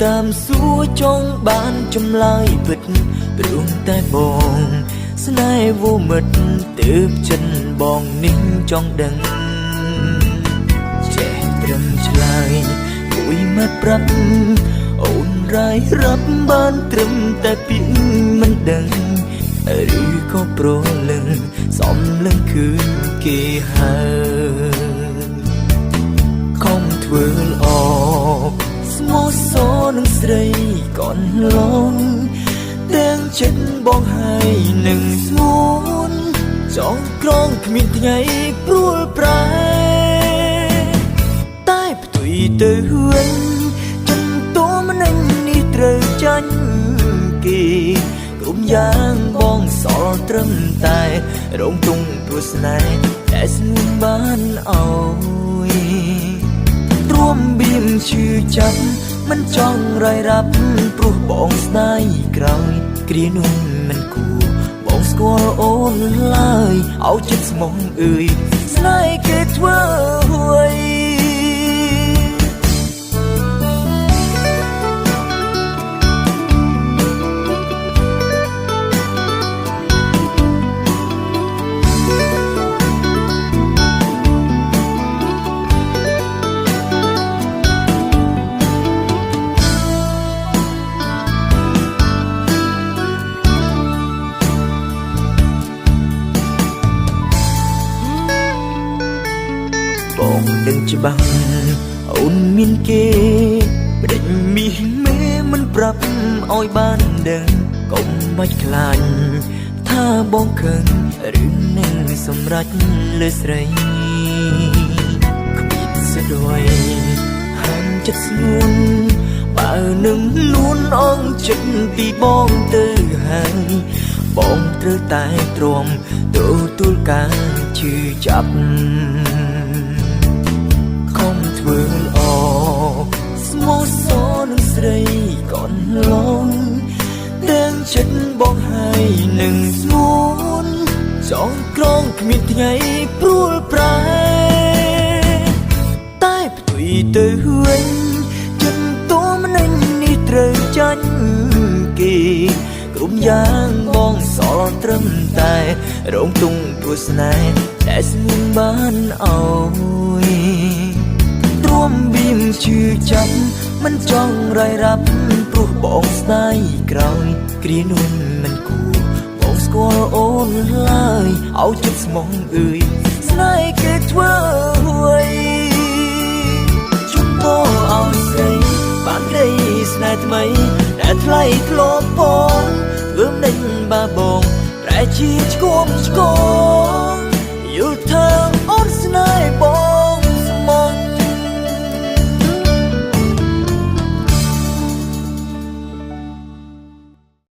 តាមសួរចង់បានចម្លើយពិតព្រមតែបងស្នេហ៍វមិត្តទើបចិត្តបងនេះចង់ដឹងចេះត្រឹមឆ្លើយមួយម៉ាត់ប្រាប់អូនរាយរាប់បានត្រឹមតែពាក្យមិនដឹងឬក៏ប្រលឹងសំលឹងគឺគេហើយខំធ្វើល្អស្មោះសរនឹងស្រីកូនឡងទាំងចិត្តបងហើយនឹងស្ងួនចង់ក្រងគ្មានថ្ងៃព្រួលប្រែតែផ្ទុយទៅវិញចិនតួម្នេញនេះត្រូវចាញ់គេគ្រប់យ៉ាងបងសល់ត្រឹមតែរងទុំព្រោះស្នេហ៍តែស្ងួនបានអោយទ្រាំបៀមឈឺចាប់មិនចង់រយរាប់ព្រោះបងស្ដាយក្រោយគ្រានោះមិនគួរបងស្គាល់អូនឡើយឲ្យចិត្តស្មងអើយស្នេហ៍គេធ្វើអ្វីបងដឹងច្បាស់អូនមានគេបដិញមីមេមិនប្រាប់ឲ្យបានដឹងកុំបាច់ខ្លាចថាបងខឹងឬនឹងសម្រេចលើស្រីគ្មានស្ដោយហាមចិត្តស្ងួនបើនឹងលួនអងចិត្តពីបងទៅហើយបងត្រូវតែទ្រាំទទួលការឈឺចាប់ធ្វើល្អស្មោះសរនឹងស្រីកូនឡងទាំងចិត្តបងហើយនឹងស្ងួនចង់ក្រងគ្មានថ្ងៃព្រួលប្រែតែផ្ទុយទៅវិញចិត្តតួម្នេញនេះត្រូវចាញ់គេគ្រប់យ៉ាងបងសល់ត្រឹមតែរងទុំព្រោះស្នេហ៍តែស្ងួនបានអោយទ្រាំបៀមឈឺចាប់មិនចង់រយរាប់ព្រោះបងស្ដាយក្រោយគ្រានោះមិនគួរបងស្គាល់អូនឡើយឲ្យចិត្តស្មងអើយស្នេហ៍គេធ្វើអ្វីជុំពោឲ្យស្រីបានក្តីស្នេហ៍ថ្មីតែថ្លៃធ្លាប់ផងធ្វើមិនដេញបាបងប្រែជាឆ្គំឆ្គង